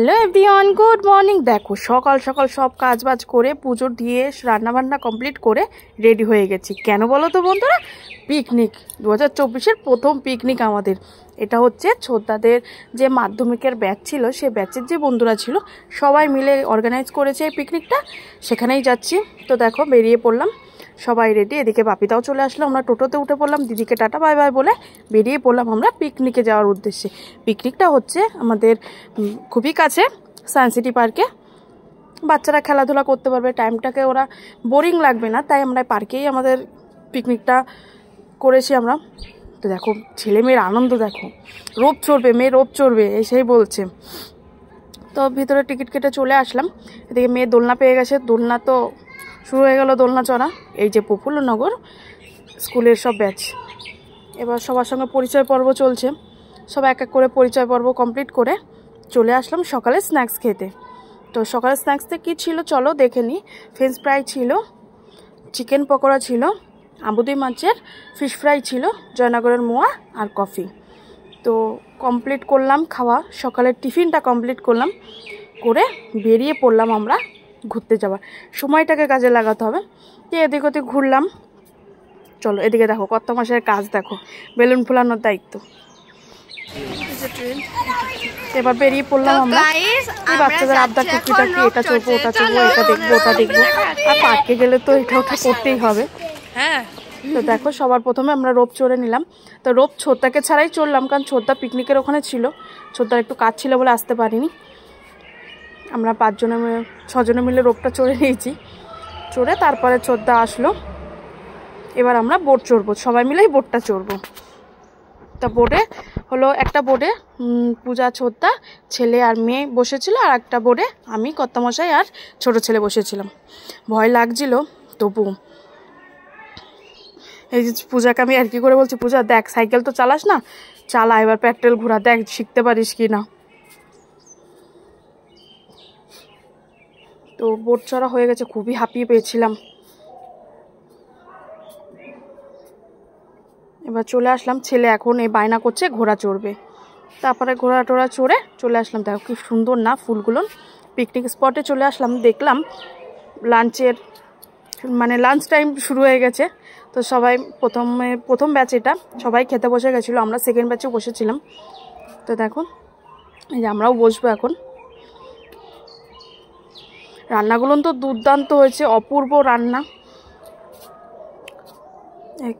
Hello everyone, good morning. দেখো সকাল সকাল সব কাজ বাজ করে পুজো দিয়ে রান্নাবান্না কমপ্লিট করে রেডি হয়ে গেছি। কেন বলো তো বন্ধুরা? পিকনিক 2024-এর প্রথম পিকনিক আমাদের। এটা হচ্ছে ছোটদাদের যে মাধ্যমিকের ব্যাচ ছিল, সে ব্যাচের যে বন্ধুরা ছিল সবাই মিলে অর্গানাইজ করেছে এই পিকনিকটা। সেখানেই যাচ্ছি। তো দেখো বেরিয়ে পড়লাম, সবাই রেডি। এদিকে বাপিদাও চলে আসলো, আমরা টোটোতে উঠে পড়লাম, দিদিকে টাটা বাই বাই বলে বেরিয়ে পড়লাম আমরা পিকনিকে যাওয়ার উদ্দেশ্যে। পিকনিকটা হচ্ছে আমাদের খুবই কাছে, সায়েন্স সিটি পার্কে। বাচ্চারা খেলাধুলা করতে পারবে, টাইমটাকে ওরা বোরিং লাগবে না, তাই আমরা পার্কেই আমাদের পিকনিকটা করেছি আমরা। তো দেখো ছেলে মেয়ের আনন্দ, দেখো রোপ চড়বে, মেয়ে রোপ চড়বে এসেই বলছে। তো ভিতরে টিকিট কেটে চলে আসলাম। এদিকে মেয়ে দোলনা পেয়ে গেছে, দোলনা তো শুরু হয়ে গেল দোলনা চড়া। এই যে প্রফুল্লনগর স্কুলের সব ব্যাচ, এবার সবার সঙ্গে পরিচয় পর্ব চলছে। সব এক এক করে পরিচয় পর্ব কমপ্লিট করে চলে আসলাম সকালে স্ন্যাক্স খেতে। তো সকালে স্ন্যাক্সতে কী ছিল চলো দেখে নিই। ফ্রেঞ্চ ফ্রাই ছিল, চিকেন পকোড়া ছিল, আমুদি মাছের ফিশ ফ্রাই ছিল, জয়নগরের মোয়া আর কফি। তো কমপ্লিট করলাম খাওয়া, সকালের টিফিনটা কমপ্লিট করলাম করে বেরিয়ে পড়লাম আমরা ঘুরতে যাওয়ার। সময়টাকে কাজে লাগাতে হবে। তো এদিক ওদিক ঘুরলাম। চলো এদিকে দেখো কত মাসের কাজ, দেখো বেলুন ফুলানোর দায়িত্ব। এবার বেরিয়ে পড়লাম আমরা। এই বাচ্চাদের আবদার টুকিটাকি, এটা চলবো ওটা চলবো, এটা দেখবো ওটা দেখবো, আর পার্কে গেলে তো এটা ওটা করতেই হবে। হ্যাঁ, তো দেখো সবার প্রথমে আমরা রোপ চড়ে নিলাম। তো রোপ ছোটদাকে ছাড়াই চড়লাম, কারণ ছোটদা পিকনিকের ওখানে ছিল, ছোটদার একটু কাজ ছিল বলে আসতে পারিনি। আমরা 6 জনে মিলে রোপটা চড়ে নিয়েছি। চড়ে তারপরে ছোটদা আসলো। এবার আমরা বোট চড়বো, সবাই মিলেই বোটটা চড়বো। তা বোটে হলো, একটা বোটে পূজা, ছোটদা, ছেলে আর মেয়ে বসেছিল, আর একটা বোটে আমি, কর্তামশাই আর ছোট ছেলে বসেছিলাম। ভয় লাগছিল তবু। এই যে পূজাকে আমি আর কি করে বলছি, পূজা দেখ সাইকেল তো চালাস না, চালা এবার প্যাডেল ঘোরা, দেখ শিখতে পারিস কি না। তো বোট চড়া হয়ে গেছে, খুবই হাঁপিয়ে পেয়েছিলাম। এবার চলে আসলাম, ছেলে এখন এই বায়না করছে ঘোড়া চড়বে। তারপরে ঘোড়া টোড়া চড়ে চলে আসলাম। দেখো কি সুন্দর না ফুলগুলো। পিকনিক স্পটে চলে আসলাম, দেখলাম লাঞ্চের লাঞ্চ টাইম শুরু হয়ে গেছে। তো সবাই প্রথম ব্যাচ, এটা সবাই খেতে বসে গেছিলো, আমরা সেকেন্ড ব্যাচে বসেছিলাম। তো দেখো এই যে আমরাও বসবো এখন। রান্নাগুলো তো দুর্দান্ত হয়েছে, অপূর্ব রান্না।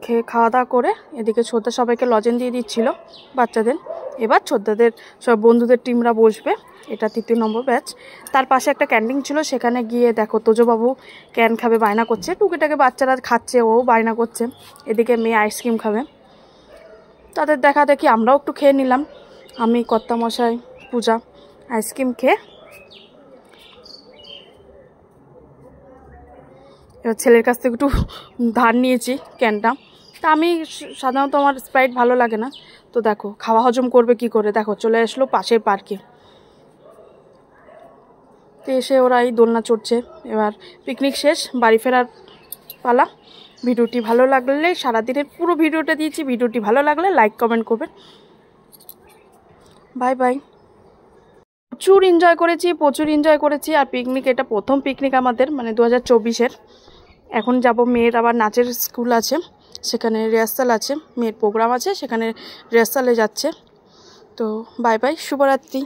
খেয়ে খাওয়া দাওয়া করে এদিকে ছোটদা সবাইকে লজেন দিয়ে দিচ্ছিল বাচ্চাদের। এবার ছোটদাদের সব বন্ধুদের টিমরা বসবে, এটা 3 নম্বর ব্যাচ। তার পাশে একটা ক্যান্টিন ছিল, সেখানে গিয়ে দেখো তোজবাবু ক্যান খাবে বায়না করছে, টুকিটাকে বাচ্চারা খাচ্ছে, ও বায়না করছে। এদিকে মেয়ে আইসক্রিম খাবে। তাদের দেখা দেখি আমরাও একটু খেয়ে নিলাম। আমি, কর্তামশাই, পূজা আইসক্রিম খেয়ে এবার ছেলের কাছ থেকে একটু ধার নিয়েছি ক্যানটা। তা আমি সাধারণত আমার স্প্রাইট ভালো লাগে না, তো দেখো খাওয়া হজম করবে কি করে। দেখো চলে আসলো পাশের পার্কে। তো এসে ওরা এই দোলনা চড়ছে। এবার পিকনিক শেষ, বাড়ি ফেরার পালা। ভিডিওটি ভালো লাগলে, সারাদিনের পুরো ভিডিওটা দিয়েছি, ভিডিওটি ভালো লাগলে লাইক কমেন্ট করবেন। Bye bye. প্রচুর এনজয় করেছি। আর পিকনিক, এটা প্রথম পিকনিক আমাদের, 2024-এর। এখন যাব, মেয়ের আবার নাচের স্কুল আছে, সেখানে রিহার্সাল আছে, মেয়ের প্রোগ্রাম আছে, সেখানে রিহার্সালে যাচ্ছে। তো বাই বাই, শুভরাত্রি।